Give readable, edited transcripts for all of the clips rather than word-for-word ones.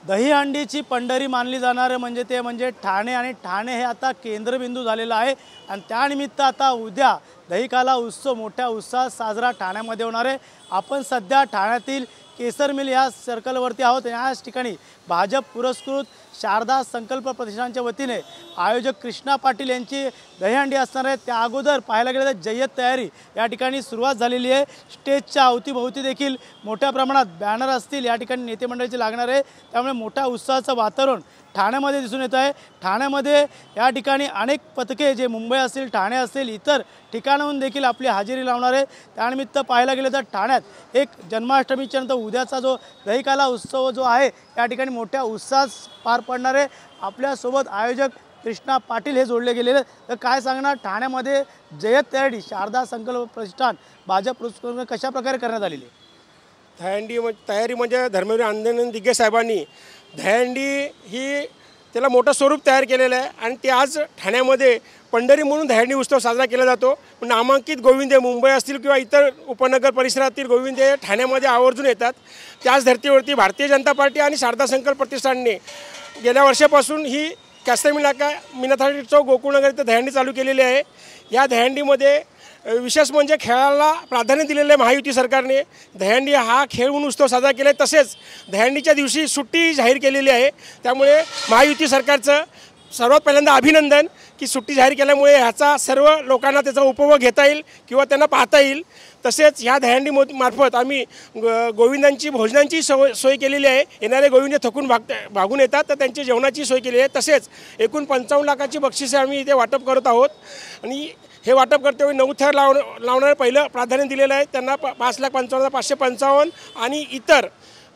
दहीहंडीची पंढरी मानली जाणार म्हणजे ते म्हणजे ठाणे आणि ठाणे हे आता केंद्रबिंदू झालेलं आहे आणि त्यानिमित्त आता उद्या दहीकाला उत्सव मोठ्या उत्साहात साजरा ठाण्यामध्ये होणार आहे। आपण सध्या ठाण्यातील केसर मिल या सर्कलवरती आहोत। याच ठिकाणी भाजप पुरस्कृत शारदा संकल्प प्रतिष्ठानच्या वतीने आयोजक कृष्णा पाटील यांची दहीहंडी असणार आहे। त्या अगोदर पाहायला गेलं तर जय्यत तयारी या ठिकाणी सुरुवात झालेली आहे। स्टेजच्या अवतीभोवती देखील मोठ्या प्रमाणात बॅनर असतील या ठिकाणी नेते मंडळीचे लागणार आहे, त्यामुळे मोठ्या उत्साहाचं वातावरण ठाण्यामध्ये दिसून येत आहे। ठाण्यामध्ये या ठिकाणी अनेक पथके जे मुंबई असेल ठाणे असेल इतर ठिकाणाहून देखील आपली हजेरी लावणार आहे। त्यानिमित्त पाहायला गेलं तर ठाण्यात एक जन्माष्टमीच्या नंतर उद्याचा जो दहीकाला उत्सव जो आहे या ठिकाणी मोठ्या उत्साहात पार पडणार आहे। आपल्यासोबत आयोजक कृष्णा पाटील हे जोडले गेलेले, तर काय सांगणार ठाण्यामध्ये जय्यत तयारी शारदा संकल्प प्रतिष्ठान भाजप पुरस्कृत कशा प्रकारे करण्यात आलेली आहे? तयारी म्हणजे धर्मवीर आनंद दिग्गे साहेबांनी दहीहंडी ही त्याला मोठं स्वरूप तयार केलेलं आहे आणि ते आज ठाण्यामध्ये पंढरी म्हणून दहीहंडी उत्सव साजरा केला जातो। पण नामांकित गोविंदे मुंबई असतील किंवा इतर उपनगर परिसरातील गोविंदे ठाण्यामध्ये आवर्जून येतात। त्याच धर्तीवरती भारतीय जनता पार्टी आणि शारदा संकल्प प्रतिष्ठानने गेल्या वर्षापासून ही कॅस्टर मिल नाका मीनाथाडी चौक गोकुळनगर इथं दहीहंडी चालू केलेली आहे। या दहीहंडीमध्ये विशेष म्हणजे खेळाला प्राधान्य दिलेलं आहे महायुती सरकारने। दहीहंडी हा खेळ म्हणून उत्सव साजरा केला आहे, तसेच दहीहंडीच्या दिवशी सुट्टी जाहीर केलेली आहे। त्यामुळे महायुती सरकारचं सर्वात पहिल्यांदा अभिनंदन की सुट्टी जाहीर केल्यामुळे ह्याचा सर्व लोकांना त्याचा उपभोग घेता येईल किंवा त्यांना पाहता येईल। तसेच ह्या दहीहंडी मार्फत आम्ही गोविंदांची भोजनांची सोय केलेली आहे। येणारे गोविंद थकून भागून येतात तर त्यांची जेवणाची सोय केली आहे। तसेच एकूण 55 लाखाची बक्षिसे आम्ही इथे वाटप करत आहोत आणि हे वाटप करतेवेळी 9 थर लावणारे पहिलं प्राधान्य दिलेलं आहे, त्यांना 5,55,555 आणि इतर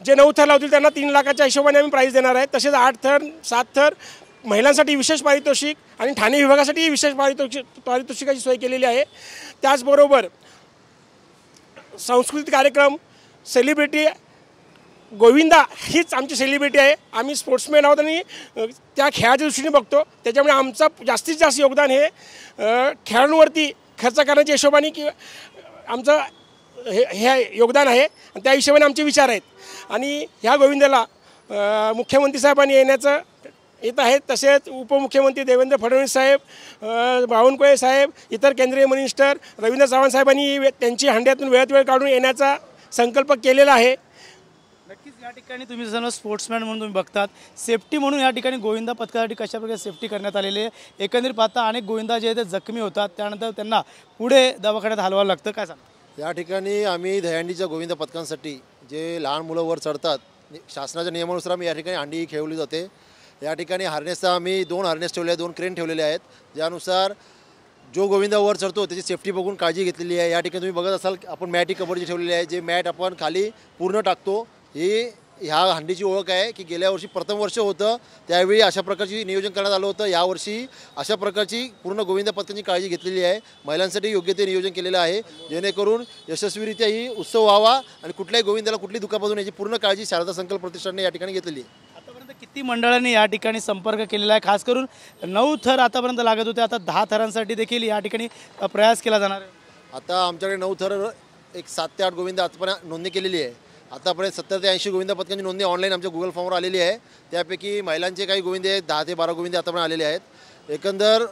जे 9 थर लावतील त्यांना 3 लाखाच्या हिशोबाने आम्ही प्राईज देणार आहे। तसेच 8 थर 7 थर महिलांसाठी विशेष पारितोषिक आणि ठाणे विभागासाठी विशेष पारितोषिकाची सोय केलेली आहे। त्याचबरोबर सांस्कृतिक कार्यक्रम सेलिब्रिटी गोविंदा हीच आमची सेलिब्रिटी आहे। आम्ही स्पोर्ट्समॅन आहोत आणि त्या खेळाच्या दृष्टीने बघतो, त्याच्यामुळे आमचं जास्तीत जास्त योगदान हे खेळांवरती खर्च करण्याच्या हिशोबाने की आमचं हे योगदान आहे आणि त्या हिशोबाने आमचे विचार आहेत। आणि ह्या गोविंदाला मुख्यमंत्री साहेबांनी येत आहेत, तसेच उपमुख्यमंत्री देवेंद्र फडणवीस साहेब, बावनकुळे साहेब, इतर केंद्रीय मिनिस्टर रवींद्र चव्हाण साहेबांनी त्यांची हंड्यातून वेळात वेळ काढून येण्याचा संकल्प केलेला आहे। नक्कीच या ठिकाणी तुम्ही जर स्पोर्ट्समॅन म्हणून तुम्ही बघतात, सेफ्टी म्हणून या ठिकाणी गोविंदा पथकासाठी कशा प्रकारे सेफ्टी करण्यात आलेली आहे। एकंदरीत पाहता अनेक गोविंदा जे आहेत ते जखमी होतात, त्यानंतर त्यांना पुढे दवाखान्यात हलवावं लागतं, काय सांगा? या ठिकाणी आम्ही दहीहंडीच्या गोविंदा पथकांसाठी जे लहान मुलं वर चढतात शासनाच्या नियमानुसार आम्ही या ठिकाणी हंडी खेळवली जाते। या ठिकाणी हार्नेसचा आम्ही 2 हार्नेस ठेवले, 2 क्रेन ठेवलेले आहेत, ज्यानुसार जो गोविंदा वर चढतो त्याची सेफ्टी बघून काळजी घेतलेली आहे। या ठिकाणी तुम्ही बघत असाल आपण मॅटी कबड्डी ठेवलेली आहे, जे मॅट आपण खाली पूर्ण टाकतो। ही ह्या हंडीची ओळख आहे की गेल्या वर्षी प्रथम वर्ष होतं त्यावेळी अशा प्रकारची नियोजन करण्यात आलं होतं, यावर्षी अशा प्रकारची पूर्ण गोविंदा पथकांची काळजी घेतलेली आहे। महिलांसाठी योग्य ते नियोजन केलेलं आहे, जेणेकरून यशस्वीरित्या ही उत्सव व्हावा आणि कुठल्याही गोविंदाला कुठली दुखापत होण्याची याची पूर्ण काळजी शारदा संकल्प प्रतिष्ठानने या ठिकाणी घेतलेली आहे। किती मंडळांनी या ठिकाणी संपर्क केलेला आहे? खास करून 9 थर आतापर्यंत लागत होते, आता 10 थरांसाठी देखील या ठिकाणी प्रयास केला जाणार आहे। आता आमच्याकडे 9 थर एक 7 ते 8 गोविंदा आतापर्यंत नोंदणी केलेली आहे। आतापर्यंत 70 ते 80 गोविंदा पथकांची नोंदणी ऑनलाईन आमच्या गुगल फॉर्मवर आलेली आहे। त्यापैकी महिलांचे काही गोविंदे आहेत, 10 ते 12 गोविंदे आतापर्यंत आलेले आहेत। एकंदर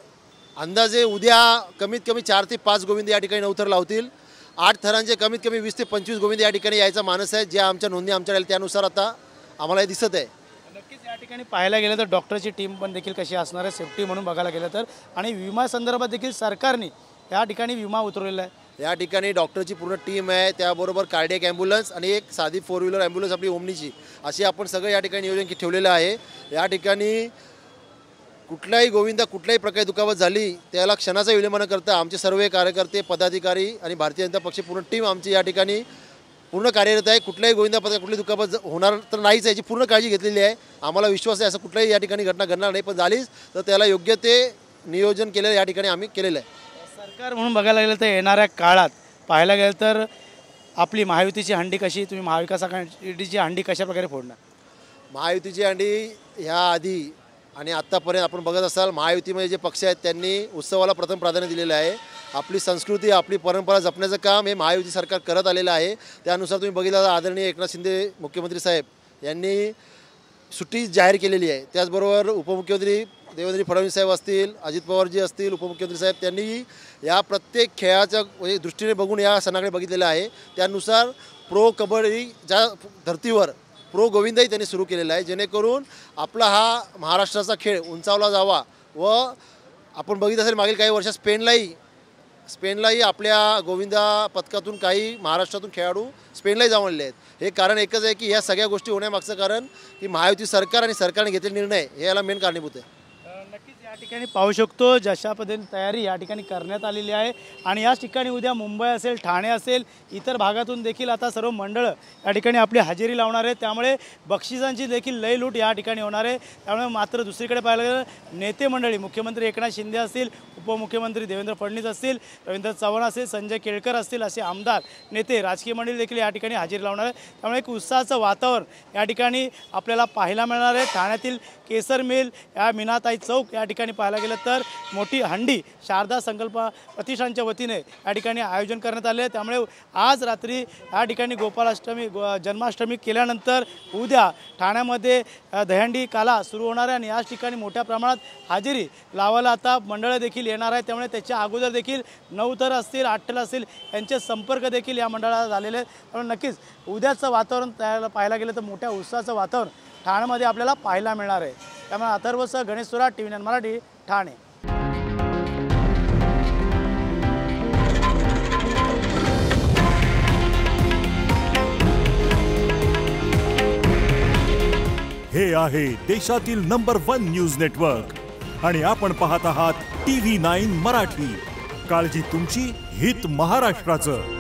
अंदाजे उद्या कमीत कमी 4 ते 5 गोविंदे या ठिकाणी 9 थर लावतील। 8 थरांचे कमीत कमी 20 ते 25 गोविंदे या ठिकाणी यायचा मानस आहे, जे आमच्या नोंदणी आमच्याकडे त्यानुसार आता आम्हाला हे दिसत आहे। नक्कीच या ठिकाणी पाहायला गेलं तर डॉक्टरची टीम पण देखील कशी असणार आहे सेफ्टी म्हणून बघायला गेलं तर, आणि विमा संदर्भात देखील सरकारने या ठिकाणी विमा उतरवलेला आहे। या ठिकाणी डॉक्टरची पूर्ण टीम आहे, त्याबरोबर कार्डियक ॲम्ब्युलन्स आणि एक साधी 4 व्हीलर ॲम्ब्युलन्स आपली ओमनीची, अशी आपण सगळं या ठिकाणी नियोजन ठेवलेलं आहे। या ठिकाणी कुठल्याही गोविंदा कुठल्याही प्रकारे दुखापत झाली त्याला क्षणाचा विलंब न करता आमचे सर्व कार्यकर्ते पदाधिकारी आणि भारतीय जनता पक्ष पूर्ण टीम आमची या ठिकाणी पूर्ण कार्यरत आहे। कुठल्याही गोविंदा पथकात कुठली दुखापत होणार तर नाहीच याची पूर्ण काळजी घेतलेली आहे। आम्हाला विश्वास आहे असं कुठल्याही या ठिकाणी घटना घडणार नाही, पण झालीच तर त्याला योग्य ते नियोजन केलेलं या ठिकाणी आम्ही केलेलं आहे। सरकार म्हणून बघायला गेलं तर येणाऱ्या काळात पाहायला गेलं तर आपली महायुतीची हंडी कशी, तुम्ही महाविकास आघाडीची हंडी कशा प्रकारे फोडणार? महायुतीची हंडी ह्या आधी आणि आत्तापर्यंत आपण बघत असाल महायुतीमध्ये जे पक्ष आहेत त्यांनी उत्सवाला प्रथम प्राधान्य दिलेलं आहे। आपली संस्कृती आपली परंपरा जपण्याचं काम हे महायुती सरकार करत आलेलं आहे। त्यानुसार तुम्ही बघितलं आदरणीय एकनाथ शिंदे मुख्यमंत्री साहेब यांनी सुट्टी जाहीर केलेली आहे। त्याचबरोबर उपमुख्यमंत्री देवेंद्र फडणवीस साहेब असतील, अजित पवारजी असतील, उपमुख्यमंत्री साहेब त्यांनी या प्रत्येक खेळाच्या दृष्टीने बघून या सणाकडे बघितलेलं आहे। त्यानुसार प्रो कबड्डी ज्या धर्तीवर प्रो गोविंदाही त्यांनी सुरू केलेला आहे, जेणेकरून आपला हा महाराष्ट्राचा खेळ उंचावला जावा। व आपण बघित असेल मागील काही वर्षात स्पेनलाही आपल्या गोविंदा पथकातून काही महाराष्ट्रातून खेळाडू स्पेनलाही जाऊन आलेले आहेत। हे कारण एकच आहे की या सगळ्या गोष्टी होण्यामागचं कारण की महायुती सरकार आणि सरकारने घेतलेले निर्णय हे याला मेन कारणीभूत आहे। नक्कीच या ठिकाणी पाहू शकतो जशा पद्धतीने तयारी या ठिकाणी करण्यात आलेली आहे आणि याच ठिकाणी उद्या मुंबई असेल, ठाणे असेल, इतर भागातून देखील आता सर्व मंडळं या ठिकाणी आपली हजेरी लावणार आहेत। त्यामुळे बक्षिसांची देखील लयलूट या ठिकाणी होणार आहे। त्यामुळे मात्र दुसरीकडे पाहायला गेलं नेते मंडळी, मुख्यमंत्री एकनाथ शिंदे असतील, उपमुख्यमंत्री देवेंद्र फडणवीस असतील, रवींद्र चव्हाण असतील, संजय केळकर असतील, असे आमदार नेते राजकीय मंडळी देखील या ठिकाणी हजेरी लावणार आहे। त्यामुळे एक उत्साहाचं वातावरण या ठिकाणी आपल्याला पाहायला मिळणार आहे। ठाण्यातील केसर मिल या मीनाताई चौक या ठिकाणी पाहायला गेलं तर मोठी हंडी शारदा संकल्प प्रतिष्ठानच्या वतीने या ठिकाणी आयोजन करण्यात आले आहे। त्यामुळे आज रात्री या ठिकाणी गोपालाष्टमी जन्माष्टमी केल्यानंतर उद्या ठाण्यामध्ये दहीहंडी काला सुरू होणार आहे आणि याच ठिकाणी मोठ्या प्रमाणात हजेरी लावायला आता मंडळं देखील येणार आहेत। त्यामुळे त्याच्या अगोदर देखील 9 तर असतील, 8 असतील, यांचे संपर्क देखील या मंडळाला झालेले आहेत। त्यामुळे नक्कीच उद्याचं वातावरण त्याला पाहायला गेलं तर मोठ्या उत्साहाचं वातावरण ठाण्यामध्ये आपल्याला पाहायला मिळणार आहे। त्यामुळे अथर्वसह गणेश सुराट, TV9 मराठी, ठाणे। हे आहे देशातील नंबर 1 न्यूज नेटवर्क आणि आपण पाहत आहात TV9 मराठी। काळजी तुमची, हित महाराष्ट्राचं।